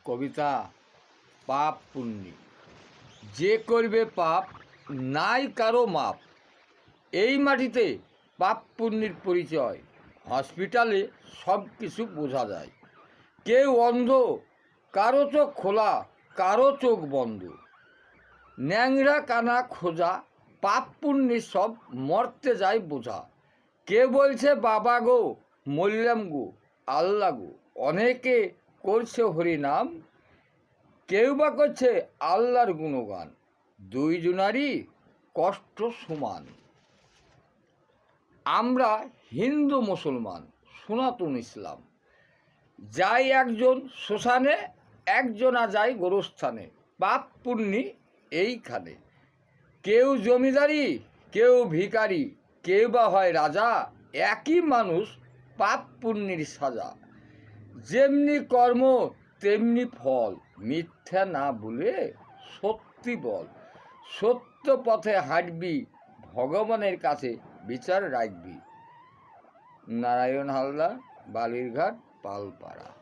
কবিতা পাপ পুণ্যি। যে করবে পাপ নাই কারো মাপ। এই মাটিতে পাপ পুণ্যির পরিচয়। হসপিটালে সব কিছু বোঝা যায়। কেউ অন্ধ, কারো চোখ খোলা, কারো চোখ বন্ধ। ন্যাংরা কানা খোঁজা, পাপ পুণ্যির সব মরতে যায় বোঝা। কে বলছে বাবা গো, মরলাম গো, আল্লাহ গো। অনেকে করছে হরিনাম, কেউ বা করছে আল্লাহর গুণগান। দুইজনারই কষ্ট সমান। আমরা হিন্দু মুসলমান, সনাতন ইসলাম। যাই একজন শ্মশানে, একজনা যায় গোরস্থানে। পাপ পুণ্যি এইখানে। কেউ জমিদারি, কেউ ভিখারি, কেউ বা হয় রাজা। একই মানুষ, পাপ পুণ্যির সাজা। যেমনি কর্ম তেমনি ফল। মিথ্যা না বলে সত্যি বল। সত্য পথে হাঁটবি, ভগবানের কাছে বিচার রাখবি। নারায়ণ হালদার, বালিরঘাট, পালপাড়া।